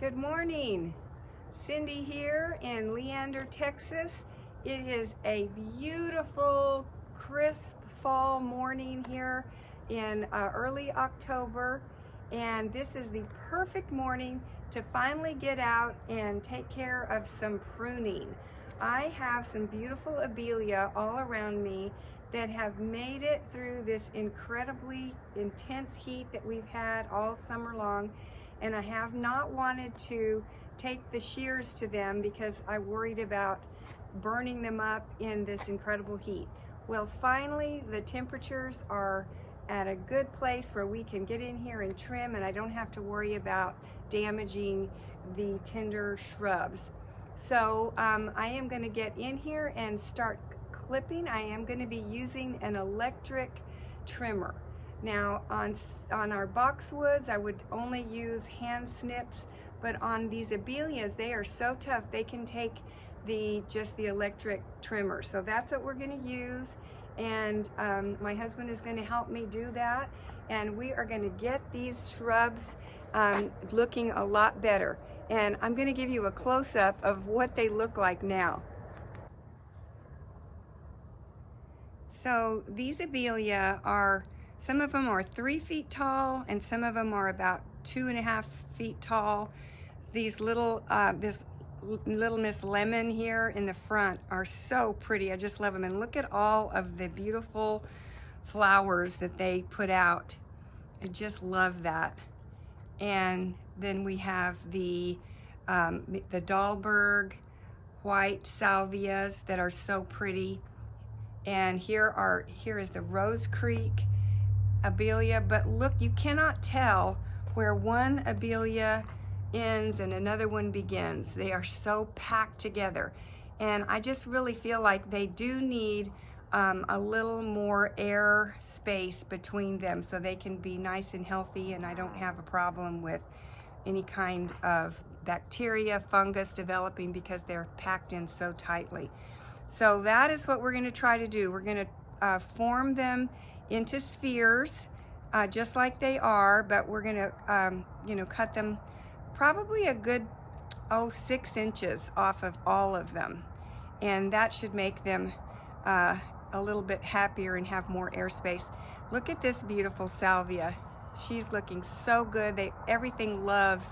Good morning. Cindy here in Leander, Texas. It is a beautiful, crisp fall morning here in early October, and this is the perfect morning to finally get out and take care of some pruning. I have some beautiful Abelia all around me that have made it through this incredibly intense heat that we've had all summer long, and I have not wanted to take the shears to them because I worried about burning them up in this incredible heat. Well, finally the temperatures are at a good place where we can get in here and trim, and I don't have to worry about damaging the tender shrubs. So I am going to get in here and start clipping. I am going to be using an electric trimmer. Now on our boxwoods I would only use hand snips, but on these Abelias they are so tough they can take just the electric trimmer. So that's what we're going to use, and my husband is going to help me do that, and we are going to get these shrubs looking a lot better. And I'm going to give you a close-up of what they look like now. So these Abelia are, some of them are 3 feet tall and some of them are about 2.5 feet tall. These little, this little Miss Lemon here in the front are so pretty. I just love them. And look at all of the beautiful flowers that they put out. I just love that. And then we have the Dahlberg white salvias that are so pretty. And here is the Rose Creek Abelia, but look, you cannot tell where one Abelia ends and another one begins. They are so packed together, and I just really feel like they do need a little more air space between them so they can be nice and healthy, and I don't have a problem with any kind of bacteria, fungus developing because they're packed in so tightly. So that is what we're going to try to do. We're going to form them into spheres just like they are, but we're going to cut them probably a good 6 inches off of all of them, and that should make them a little bit happier and have more airspace. Look at this beautiful salvia. She's looking so good. Everything loves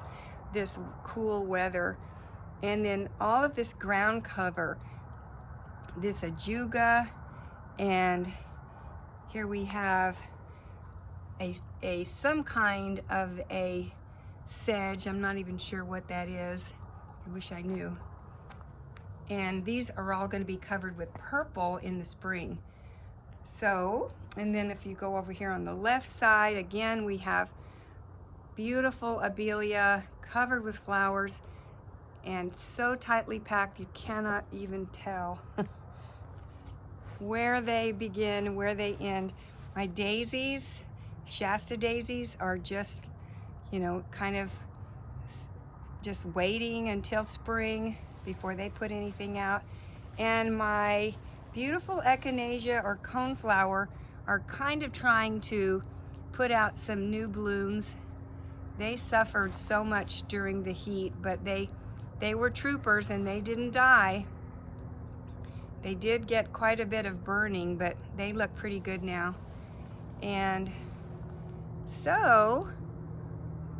this cool weather. And then all of this ground cover, this ajuga, and here we have some kind of a sedge. I'm not even sure what that is. I wish I knew. And these are all going to be covered with purple in the spring. So, and then if you go over here on the left side, again we have beautiful Abelia covered with flowers and so tightly packed you cannot even tell where they begin, where they end. My daisies, Shasta daisies, are just, kind of just waiting until spring before they put anything out. And my beautiful echinacea or coneflower are kind of trying to put out some new blooms. They suffered so much during the heat, but they were troopers and they didn't die. They did get quite a bit of burning, but they look pretty good now. And so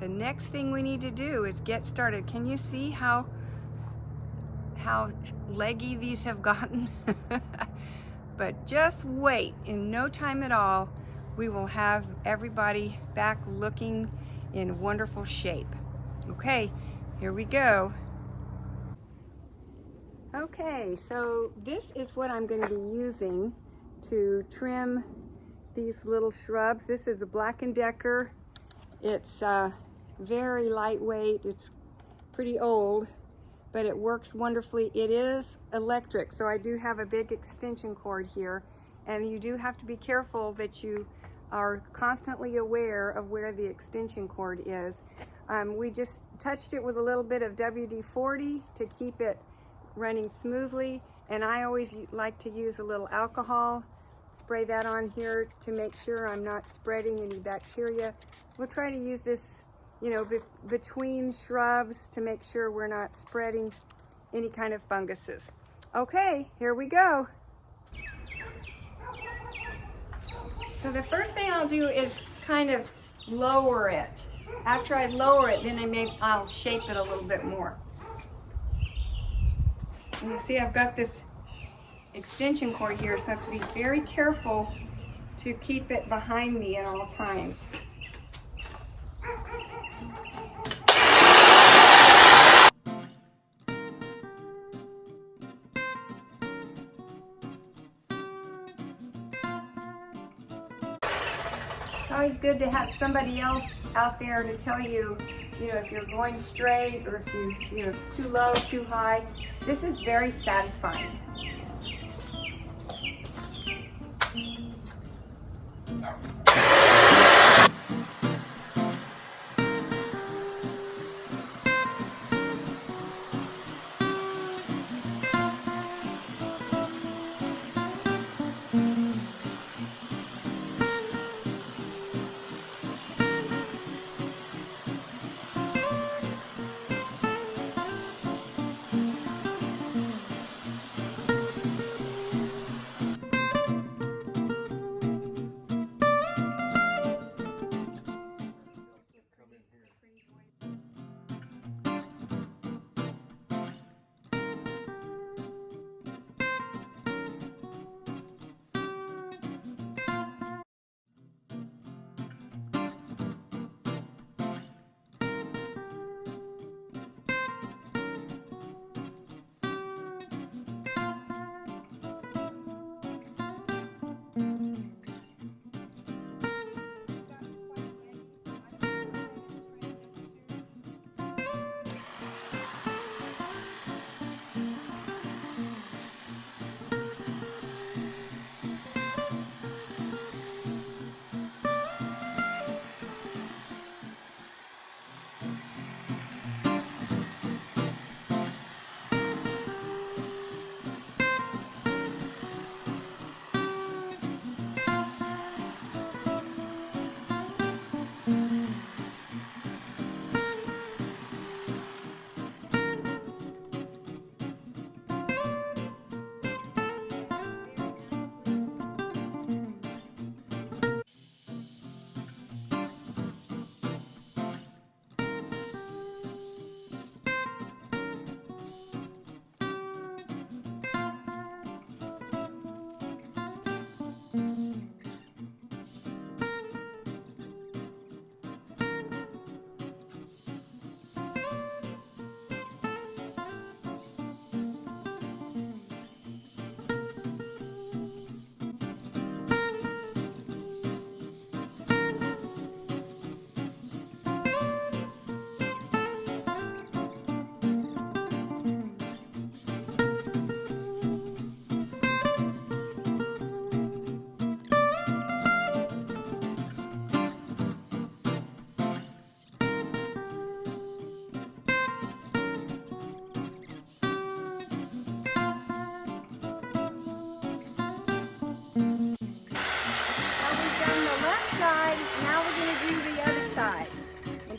the next thing we need to do is get started. Can you see how leggy these have gotten? But just wait, in no time at all we will have everybody back looking in wonderful shape. Okay, here we go. Okay, so this is what I'm going to be using to trim these little shrubs. This is a Black & Decker. It's very lightweight. It's pretty old, but it works wonderfully. It is electric, so I do have a big extension cord here, and you do have to be careful that you are constantly aware of where the extension cord is. We just touched it with a little bit of WD-40 to keep it running smoothly, and I always like to use a little alcohol, spray that on here to make sure I'm not spreading any bacteria. We'll try to use this you know, between shrubs to make sure we're not spreading any kind of funguses. Okay, here we go. So the first thing I'll do is kind of lower it. After I lower it, then I'll shape it a little bit more. And you see I've got this extension cord here, so I have to be very careful to keep it behind me at all times. It's always good to have somebody else out there to tell you, you know, if you're going straight or if you know, it's too low, too high. This is very satisfying.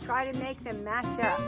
Try to make them match up.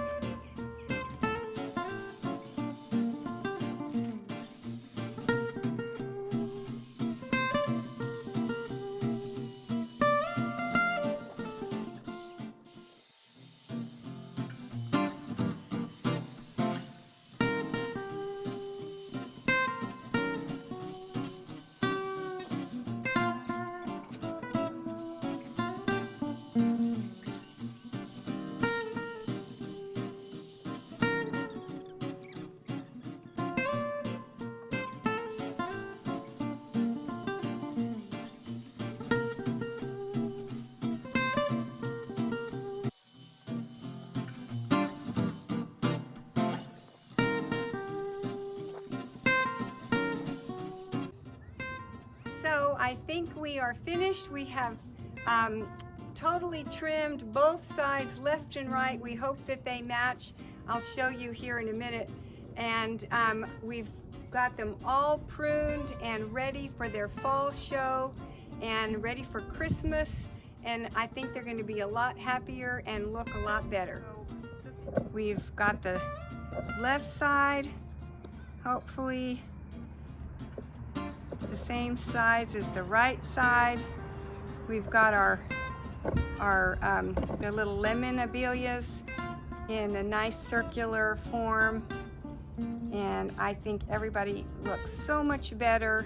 So I think we are finished. We have totally trimmed both sides left and right. We hope that they match. I'll show you here in a minute. And we've got them all pruned and ready for their fall show and ready for Christmas. and I think they're going to be a lot happier and look a lot better. We've got the left side, hopefully the same size as the right side. We've got our the little lemon abelias in a nice circular form, and I think everybody looks so much better.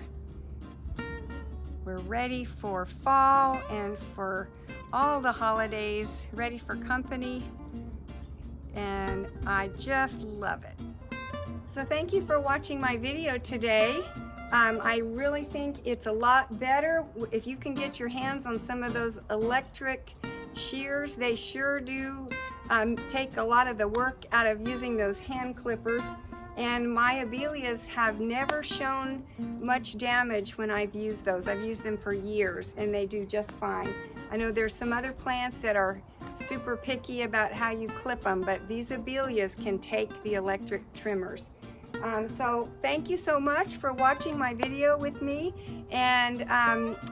We're ready for fall and for all the holidays, ready for company, and I just love it. So thank you for watching my video today. I really think it's a lot better if you can get your hands on some of those electric shears. They sure do take a lot of the work out of using those hand clippers, and my abelias have never shown much damage when I've used those. I've used them for years and they do just fine. I know there's some other plants that are super picky about how you clip them, but these abelias can take the electric trimmers. So thank you so much for watching my video with me, and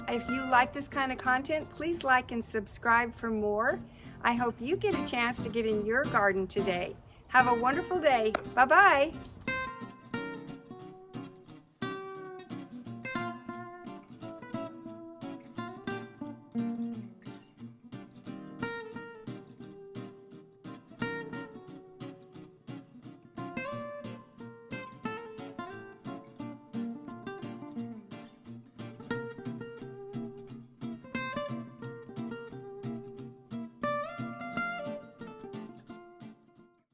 if you like this kind of content, please like and subscribe for more. I hope you get a chance to get in your garden today. Have a wonderful day. Bye-bye.